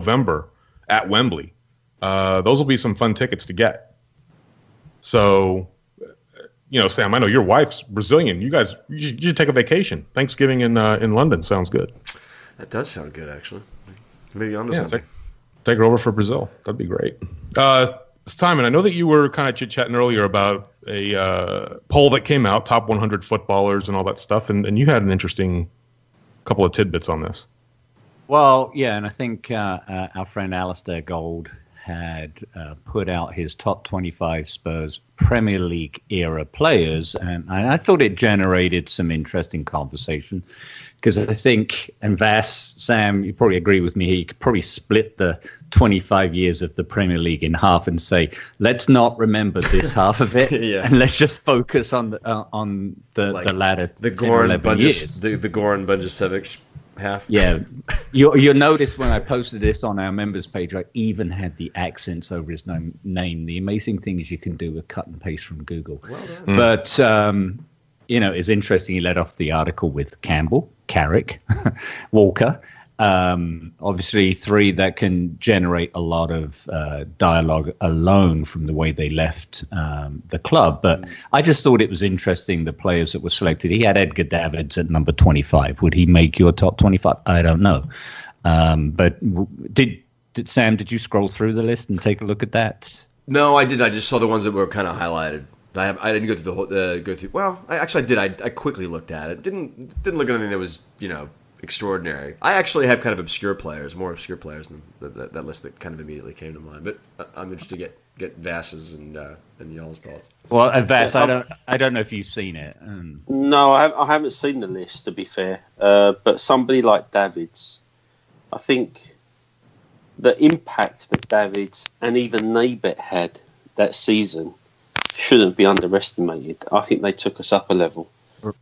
November at Wembley. Those will be some fun tickets to get. So, Sam, I know your wife's Brazilian. You should take a vacation. Thanksgiving in London sounds good. That does sound good, actually. Maybe on to something. Take her over for Brazil. That'd be great. Simon, I know that you were kind of chit-chatting earlier about a poll that came out, top 100 footballers and all that stuff, and you had an interesting couple of tidbits on this. Well, yeah, and I think our friend Alistair Gold had put out his top 25 Spurs Premier League era players, and I thought it generated some interesting conversation, because I think, and Vass, Sam, you probably agree with me here, you could probably split the 25 years of the Premier League in half and say, let's not remember this half of it, and let's just focus on the latter the Goran years. The Goran Bunjasevic half. Yeah, you'll notice when I posted this on our members page, I even had the accents over his name. The amazing thing is you can do a cut and paste from Google. Well done. But it's interesting. He led off the article with Campbell, Carrick, Walker. Obviously, three that can generate a lot of dialogue alone from the way they left the club. But I just thought it was interesting, the players that were selected. He had Edgar Davids at number 25. Would he make your top 25? I don't know. But did Sam, did you scroll through the list and take a look at that? No, I didn't. I just saw the ones that were kind of highlighted. I didn't go through the whole. Well, I did. I quickly looked at it. Didn't look at anything that was extraordinary. I actually have kind of more obscure players than that list that kind of immediately came to mind. But I'm interested to get Vass's and y'all's thoughts. Well, Vass, I don't know if you've seen it. No, I haven't seen the list, to be fair. But somebody like Davids, I think the impact that Davids and even Naibet had that season shouldn't be underestimated. I think they took us up a level.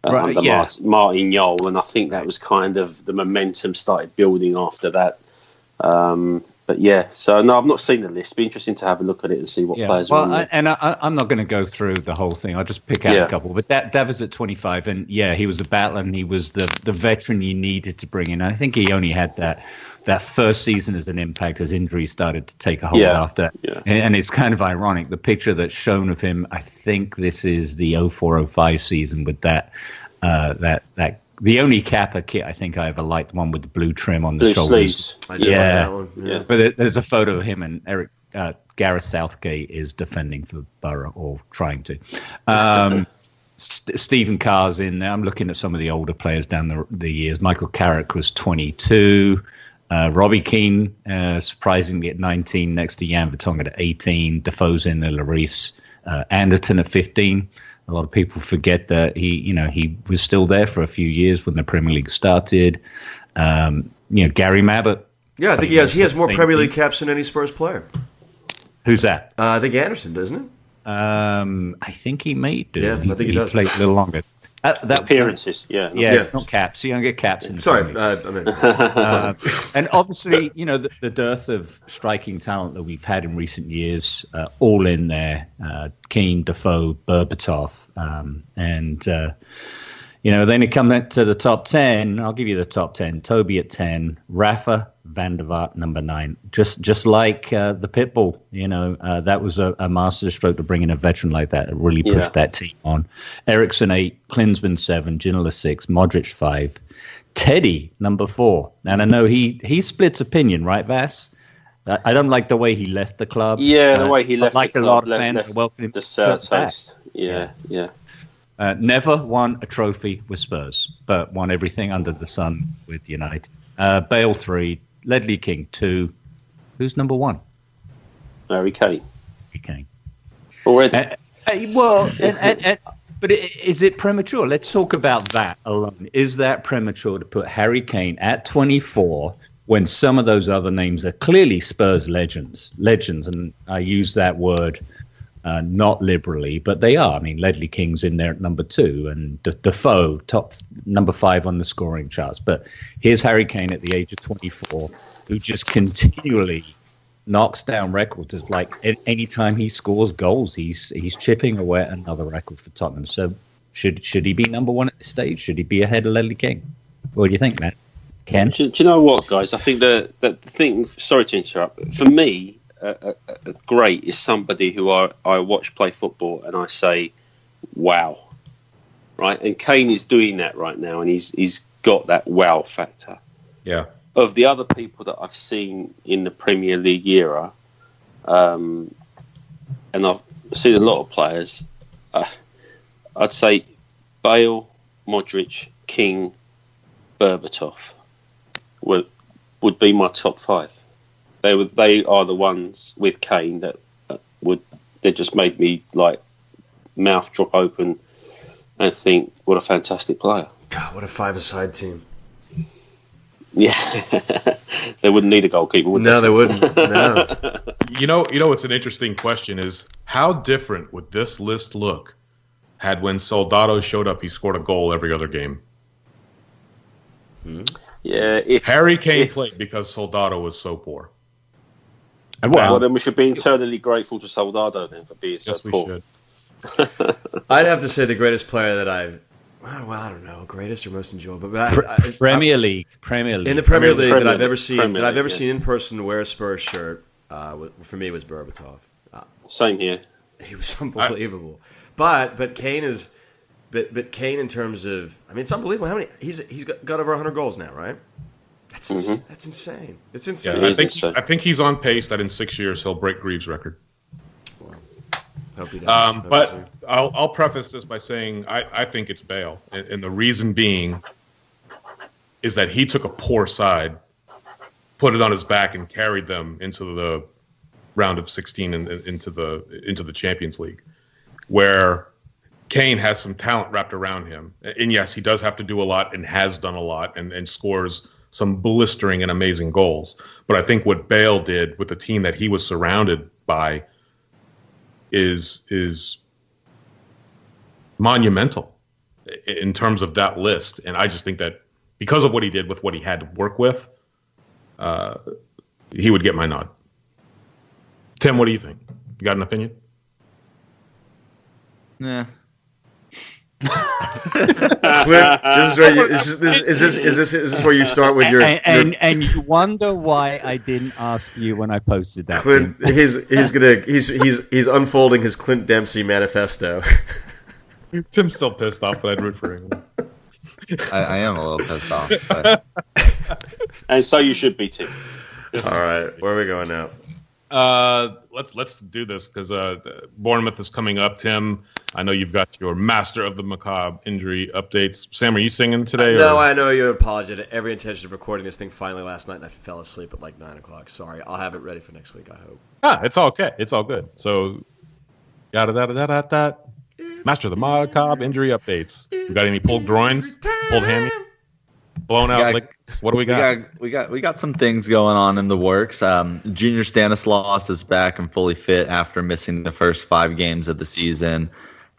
Under Martin Jol, and I think that was kind of the momentum started building after that. But yeah, so no, I've not seen the list. It'd be interesting to have a look at it and see what players are on there. I'm not going to go through the whole thing. I'll just pick out a couple. But Davids at 25, and he was a battler, and he was the veteran you needed to bring in. I think he only had that first season as an impact as injuries started to take a hold after. Yeah. And it's kind of ironic. The picture that's shown of him, I think this is the 04-05 season with that the only Kappa kit I think I ever liked, one with the blue trim on the shoulders. I did like that one. Yeah. But there's a photo of him and Gareth Southgate is defending for Borough, or trying to. Stephen Carr's in there. I'm looking at some of the older players down the years. Michael Carrick was 22. Robbie Keane, surprisingly at 19, next to Jan Vertonghen at 18. Defoe's in there, Lloris. Anderton at 15. A lot of people forget that he was still there for a few years when the Premier League started. Gary Mabbott. Yeah, I think he has more Premier League caps than any Spurs player. Who's that? I think Anderson, doesn't it? I think he may do. Yeah, I think he does. Played a little longer. That appearances, not caps. You don't get caps in. Sorry, and obviously, the dearth of striking talent that we've had in recent years, all in there. Keane, Defoe, Berbatov, and then it comes to the top 10. I'll give you the top 10. Toby at 10, Rafa van der Vaart number 9. Just like the Pitbull, that was a masterstroke to bring in a veteran like that. It really pushed that team on. Eriksson 8, Klinsmann 7, Ginola 6, Modric 5, Teddy number 4. And I know he splits opinion, right, Vass? I don't like the way he left the club. Yeah, the way he left. Like a lot of fans welcome him. The South Coast. Yeah. Never won a trophy with Spurs, but won everything under the sun with United. Bale 3, Ledley King 2. Who's number 1? Harry Kane. Already. But is it premature? Let's talk about that alone. Is that premature to put Harry Kane at 24 when some of those other names are clearly Spurs legends, and I use that word not liberally, but they are. I mean, Ledley King's in there at number 2, and Defoe, top number 5 on the scoring charts. But here's Harry Kane at the age of 24, who just continually knocks down records. It's like any time he scores goals, he's chipping away at another record for Tottenham. So should he be number 1 at this stage? Should he be ahead of Ledley King? What do you think, Matt? Ken? Do you know what, guys? I think the thing. Sorry to interrupt. For me, a great is somebody who I watch play football and I say, "Wow!" Right? And Kane is doing that right now, and he's got that wow factor. Yeah. Of the other people that I've seen in the Premier League era, and I've seen a lot of players, I'd say Bale, Modric, King, Berbatov would be my top 5. They are the ones with Kane that they just made me like mouth drop open and think, what a fantastic player. God, what a 5-a-side team. Yeah, they wouldn't need a goalkeeper, would they? No, they wouldn't. No. You know, what's an interesting question is how different would this list look had when Soldado showed up, he scored a goal every other game. Yeah, Harry Kane played because Soldado was so poor. Well, then we should be eternally grateful to Soldado then for being so poor. Yes, we should. I'd have to say the greatest player that I don't know, greatest or most enjoyable, but Premier League. In the Premier League that I've ever seen in person wear a Spurs shirt, for me was Berbatov. Same here. He was unbelievable. But Kane is, but Kane in terms of, I mean, it's unbelievable how many he's got over 100 goals now, right? That's insane. It's insane. Yeah, I think he's on pace that in 6 years he'll break Greaves' record. Hope he does. But I'll preface this by saying I think it's Bale, and the reason being is that he took a poor side, put it on his back, and carried them into the round of 16 and into the Champions League, where Kane has some talent wrapped around him. And yes, he does have to do a lot and has done a lot and scores some blistering and amazing goals. But I think what Bale did with the team that he was surrounded by is monumental in terms of that list. And I just think that because of what he did with what he had to work with, he would get my nod. Tim, what do you think? You got an opinion? Nah. Is this where you start with your and you wonder why I didn't ask you when I posted that? Clint, he's unfolding his Clint Dempsey manifesto. Tim's still pissed off, but I'd root for him. I am a little pissed off. But... And so you should be, Tim. All right, where are we going now? Let's do this because Bournemouth is coming up. Tim, I know you've got your Master of the Macabre injury updates. Sam, are you singing today? No, I know you apologize. Every intention of recording this thing finally last night, and I fell asleep at like 9 o'clock. Sorry, I'll have it ready for next week. I hope. It's all okay. It's all good. So, yada. Master of the Macabre injury updates. We got any pulled groins, pulled hammies, blown out legs? What do we got? We got some things going on in the works. Junior Stanislaus is back and fully fit after missing the first 5 games of the season.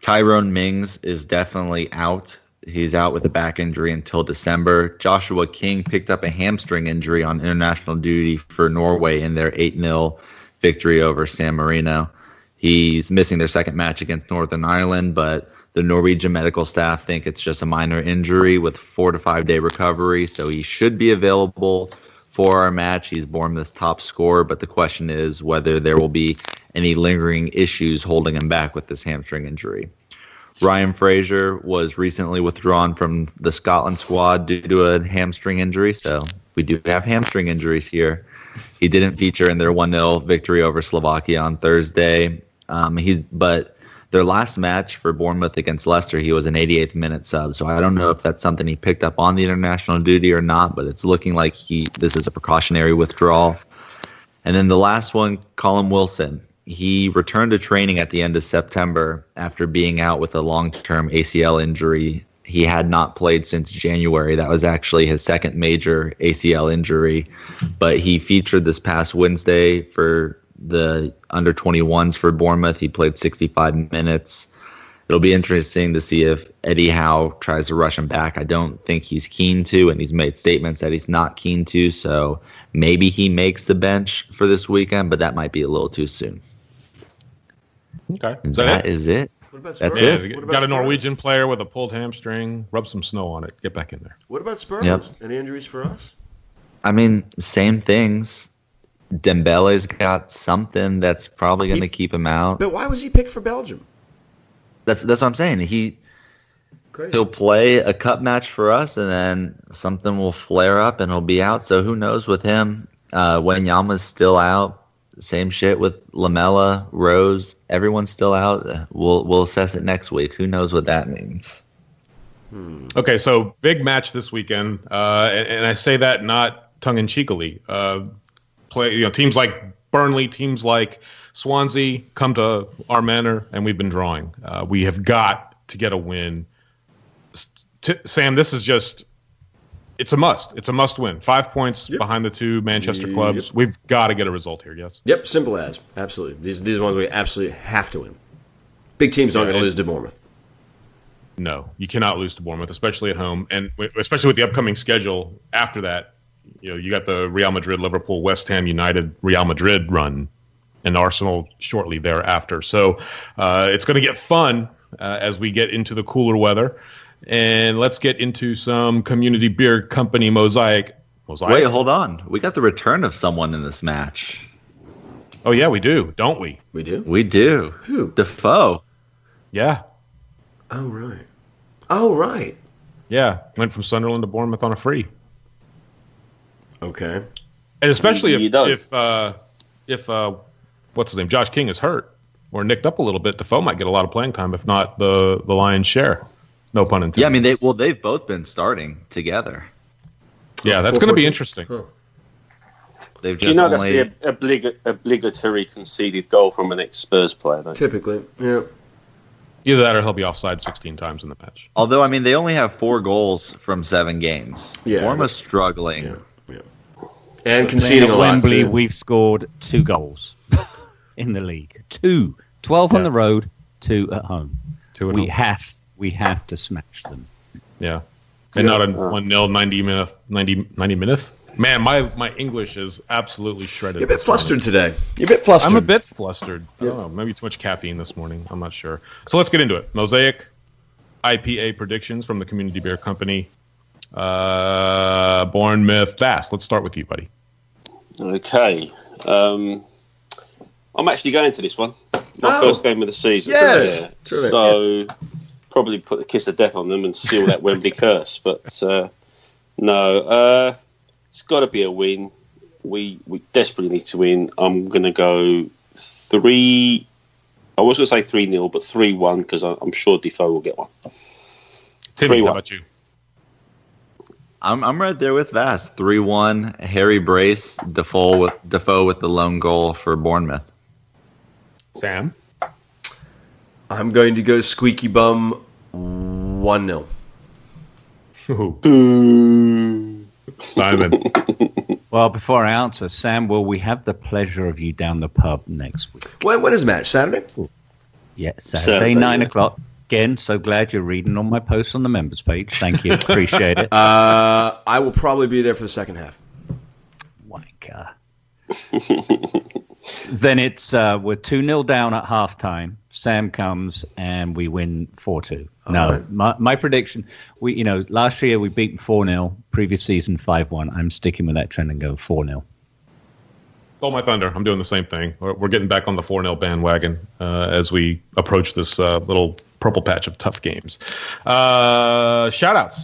Tyrone Mings is definitely out. He's out with a back injury until December. Joshua King picked up a hamstring injury on international duty for Norway in their 8-0 victory over San Marino. He's missing their second match against Northern Ireland, but the Norwegian medical staff think it's just a minor injury with 4 to 5 day recovery, so he should be available for our match. He's Bournemouth's top scorer, but the question is whether there will be any lingering issues holding him back with this hamstring injury. Ryan Fraser was recently withdrawn from the Scotland squad due to a hamstring injury, so we do have hamstring injuries here. He didn't feature in their 1-0 victory over Slovakia on Thursday, but their last match for Bournemouth against Leicester, he was an 88th minute sub, so I don't know if that's something he picked up on the international duty or not, but it's looking like this is a precautionary withdrawal. And then the last one, Colin Wilson. He returned to training at the end of September after being out with a long-term ACL injury. He had not played since January. That was actually his second major ACL injury, but he featured this past Wednesday for the under-21s for Bournemouth. He played 65 minutes. It'll be interesting to see if Eddie Howe tries to rush him back. I don't think he's keen to, and he's made statements that he's not keen to, so maybe he makes the bench for this weekend, but that might be a little too soon. Okay. That is it. What about Spurs? That's Yeah, it. What about got a Spurs? Norwegian player with a pulled hamstring. Rub some snow on it. Get back in there. What about Spurs? Yep. Any injuries for us? I mean, same things. Dembele's got something that's probably going to keep him out. But why was he picked for Belgium? That's what I'm saying. Crazy. He'll play a cup match for us, and then something will flare up, and he'll be out. So who knows with him? Wanyama's still out. Same shit with Lamella, Rose. Everyone's still out. We'll assess it next week. Who knows what that means? Okay, so big match this weekend, and I say that not tongue-in-cheekily. Teams like Burnley, teams like Swansea come to our manor, and we've been drawing. We have got to get a win. Sam, this is just... It's a must. It's a must win. 5 points behind the two Manchester clubs. Yep. We've got to get a result here, yes? Yep, simple as. Absolutely. These are the ones we absolutely have to win. Big teams aren't going to lose to Bournemouth. No, you cannot lose to Bournemouth, especially at home, and especially with the upcoming schedule after that. You got the Real Madrid, Liverpool, West Ham United, Real Madrid run, and Arsenal shortly thereafter. So it's going to get fun as we get into the cooler weather. And let's get into some Community Beer Company Mosaic. Wait, hold on. We got the return of someone in this match. Oh, yeah, we do, don't we? We do? We do. Who? Defoe. Yeah. Oh, right. Oh, right. Yeah, went from Sunderland to Bournemouth on a free. Okay. And especially if what's his name, Josh King is hurt or nicked up a little bit, Defoe might get a lot of playing time, if not the lion's share. No pun intended. Yeah, I mean, they've both been starting together. Yeah, that's going to be interesting. Huh. They've Do you just know only... that's the obligatory conceded goal from an ex-Spurs player, though? Typically, yeah. Either that or he'll be offside 16 times in the match. Although, I mean, they only have 4 goals from 7 games. Yeah. Bournemouth's struggling. Yeah. And conceding a at lot, Wembley, too. we've scored 2 goals in the league. 2. 12 on the road, 2 at home. 2 at we home. We have to smash them. Yeah. And not a 1-0 90 minute. Man, my English is absolutely shredded. You're a bit this morning. flustered today. You're a bit flustered. I'm a bit flustered. I don't know. Maybe too much caffeine this morning. I'm not sure. So let's get into it. Mosaic IPA predictions from the Community Beer Company. Bournemouth, Vass. Let's start with you, buddy. Okay. I'm actually going to this one. My first game of the season. Yes. Yeah. True. So probably put the kiss of death on them and seal that Wembley curse. But no, it's got to be a win. We desperately need to win. I'm going to go 3. I was going to say 3-0, but 3-1 because I'm sure Defoe will get one. Timmy, 3-1. how about you? I'm right there with Vass. 3-1. Harry Brace. Defoe with the lone goal for Bournemouth. Sam? I'm going to go squeaky bum 1-0. Simon. Well, before I answer, Sam, will we have the pleasure of you down the pub next week? When is the match? Saturday? Yeah, Saturday, Saturday, 9 yeah. o'clock. Again, so glad you're reading on my posts on the members page. Thank you. Appreciate it. I will probably be there for the second half. Wanker. Then it's we're 2-0 down at halftime. Sam comes and we win 4-2. No, right. my prediction. Last year we beat 4-0. Previous season 5-1. I'm sticking with that trend and go 4-0. Stole my thunder. I'm doing the same thing. We're getting back on the 4-0 bandwagon as we approach this little purple patch of tough games. Shout-outs.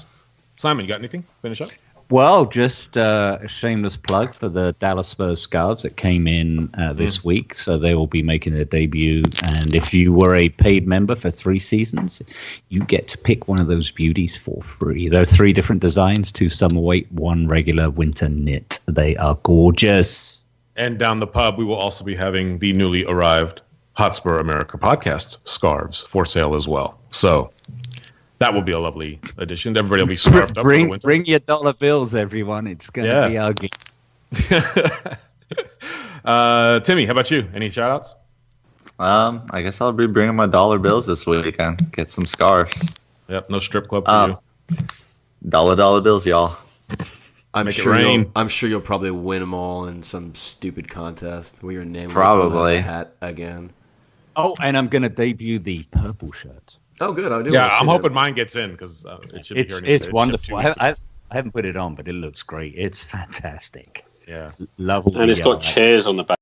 Simon, you got anything? Finish up? Well, just a shameless plug for the Dallas Spurs scarves that came in this week. So they will be making their debut. And if you were a paid member for 3 seasons, you get to pick one of those beauties for free. There are 3 different designs, 2 summer weight, 1 regular winter knit. They are gorgeous. And down the pub, we will also be having the newly arrived Hotspur America podcast scarves for sale as well. So that will be a lovely addition. Everybody will be scarfed up for the winter. Bring your dollar bills, everyone. It's going to be ugly. Timmy, how about you? Any shout-outs? I guess I'll be bringing my dollar bills this week and get some scarves. Yep, no strip club for you. Dollar bills, y'all. Make it rain. I'm sure you'll probably win them all in some stupid contest where your name will Probably. be on the hat again. Oh, and I'm going to debut the purple shirt. Oh, good. I do. Yeah, I'm hoping mine gets in because it should be here. It's wonderful. I haven't put it on, but it looks great. It's fantastic. Yeah, Lovely. And it's got chairs on the back.